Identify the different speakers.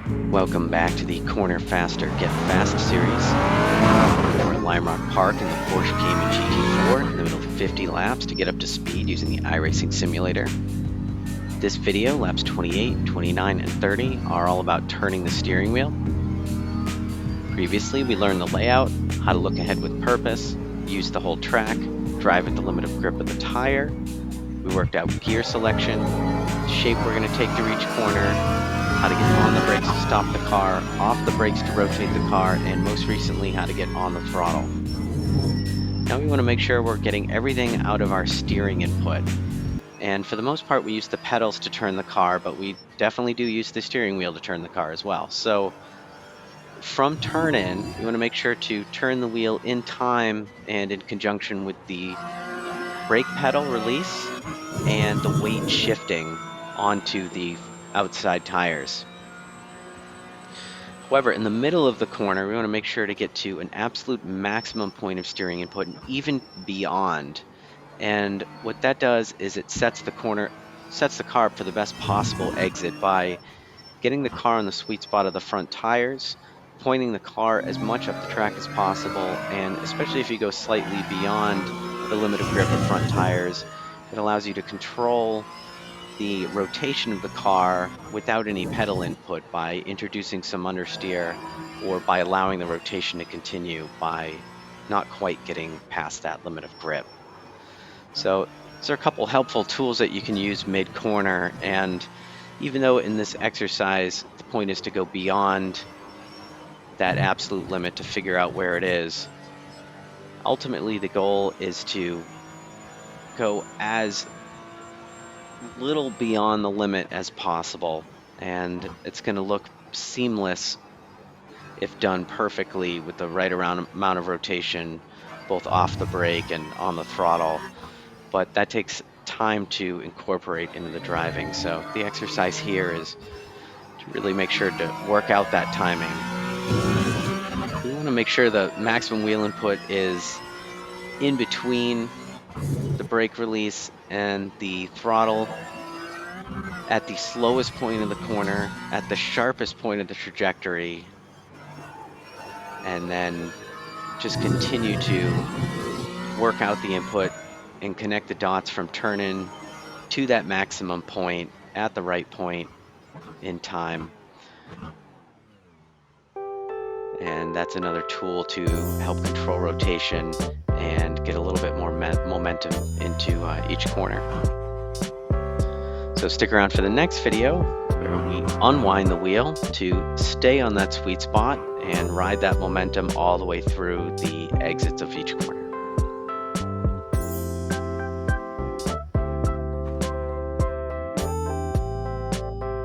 Speaker 1: Welcome back to the Corner Faster Get Fast series. We're at Lime Rock Park in the Porsche Cayman GT4 in the middle of 50 laps to get up to speed using the iRacing simulator. This video, laps 28, 29, and 30, are all about turning the steering wheel. Previously, we learned the layout, how to look ahead with purpose, use the whole track, drive at the limit of grip of the tire. We worked out gear selection, the shape we're going to take to reach corner, how to get on the brakes to stop the car, off the brakes to rotate the car, and most recently how to get on the throttle. Now we want to make sure we're getting everything out of our steering input. And for the most part we use the pedals to turn the car, but we definitely do use the steering wheel to turn the car as well. So from turn in, we want to make sure to turn the wheel in time and in conjunction with the brake pedal release and the weight shifting onto the outside tires. However, in the middle of the corner, we want to make sure to get to an absolute maximum point of steering input and even beyond. And what that does is it sets the car up for the best possible exit by getting the car on the sweet spot of the front tires, pointing the car as much up the track as possible, and especially if you go slightly beyond the limit of grip of front tires, it allows you to control the rotation of the car without any pedal input by introducing some understeer, or by allowing the rotation to continue by not quite getting past that limit of grip. So these are a couple helpful tools that you can use mid-corner, and even though in this exercise the point is to go beyond that absolute limit to figure out where it is, ultimately the goal is to go as little beyond the limit as possible, and it's going to look seamless if done perfectly with the right amount of rotation both off the brake and on the throttle, but that takes time to incorporate into the driving. So the exercise here is to really make sure to work out that timing. We want to make sure the maximum wheel input is in between the brake release and the throttle, at the slowest point of the corner, at the sharpest point of the trajectory, and then just continue to work out the input and connect the dots from turn in to that maximum point at the right point in time. And that's another tool to help control rotation and get a little bit more momentum into each corner. So stick around for the next video where we unwind the wheel to stay on that sweet spot and ride that momentum all the way through the exits of each corner.